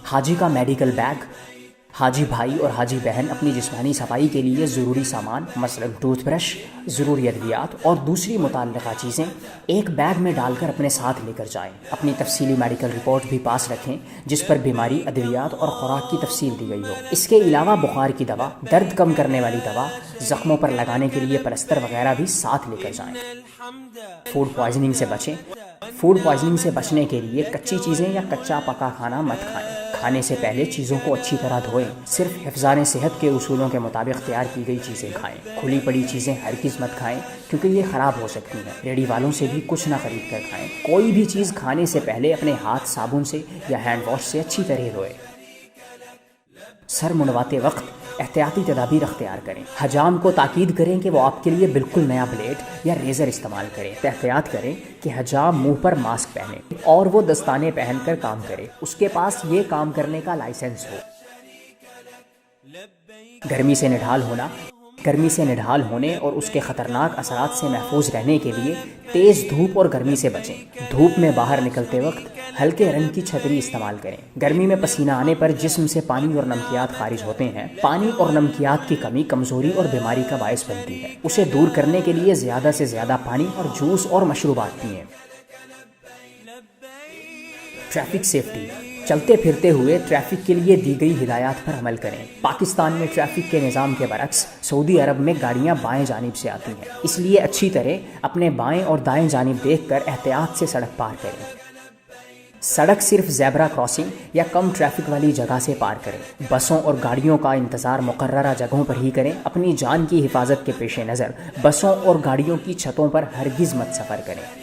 حاجی کا medical bag, حاجی بھائی اور حاجی بہن اپنی جسمانی صفائی کے لیے ضروری سامان مثلا ٹوتھ برش، ضروری ادویات اور دوسری متعلقہ چیزیں ایک بیگ میں ڈال کر اپنے ساتھ لے کر جائیں۔ اپنی تفصیلی میڈیکل رپورٹ بھی پاس رکھیں جس پر بیماری، ادویات اور خوراک کی تفصیل دی گئی ہو۔ اس کے علاوہ بخار کی دوا، درد کم کرنے والی دوا، زخموں پر لگانے کے لیے پلستر وغیرہ بھی ساتھ لے کر جائیں۔ فوڈ پوائزننگ سے بچیں۔ فوڈ پوائزننگ سے بچنے کے لیے کچی چیزیں یا کچا پکا کھانا مت کھائیں۔ کھانے سے پہلے چیزوں کو اچھی طرح دھوئیں۔ صرف حفظان صحت کے اصولوں کے مطابق تیار کی گئی چیزیں کھائیں۔ کھلی پڑی چیزیں ہرگز مت کھائیں کیونکہ یہ خراب ہو سکتی ہیں۔ ریڑھی والوں سے بھی کچھ نہ خرید کر کھائیں۔ کوئی بھی چیز کھانے سے پہلے اپنے ہاتھ صابن سے یا ہینڈ واش سے اچھی طرح دھوئیں۔ سر منڈواتے وقت احتیاطی تدابیر اختیار کریں۔ حجام کو تاکید کریں کہ وہ آپ کے لیے بالکل نیا بلیڈ یا ریزر استعمال کریں۔ احتیاط کریں کہ حجام منہ پر ماسک پہنے اور وہ دستانے پہن کر کام کرے۔ اس کے پاس یہ کام کرنے کا لائسنس ہو۔ گرمی سے نڈھال ہونا۔ گرمی سے نڈھال ہونے اور اس کے خطرناک اثرات سے محفوظ رہنے کے لیے تیز دھوپ اور گرمی سے بچیں۔ دھوپ میں باہر نکلتے وقت ہلکے رنگ کی چھتری استعمال کریں۔ گرمی میں پسینہ آنے پر جسم سے پانی اور نمکیات خارج ہوتے ہیں۔ پانی اور نمکیات کی کمی کمزوری اور بیماری کا باعث بنتی ہے۔ اسے دور کرنے کے لیے زیادہ سے زیادہ پانی اور جوس اور مشروبات پئیں۔ Traffic safety. چلتے پھرتے ہوئے ٹریفک کے لیے دی گئی ہدایات پر عمل کریں۔ پاکستان میں ٹریفک کے نظام کے برعکس سعودی عرب میں گاڑیاں بائیں جانب سے آتی ہیں، اس لیے اچھی طرح اپنے بائیں اور دائیں جانب دیکھ کر احتیاط سے سڑک پار کریں۔ سڑک صرف زیبرا کراسنگ یا کم ٹریفک والی جگہ سے پار کریں۔ بسوں اور گاڑیوں کا انتظار مقررہ جگہوں پر ہی کریں۔ اپنی جان کی حفاظت کے پیش نظر بسوں اور گاڑیوں کی چھتوں پر ہرگز مت سفر کریں۔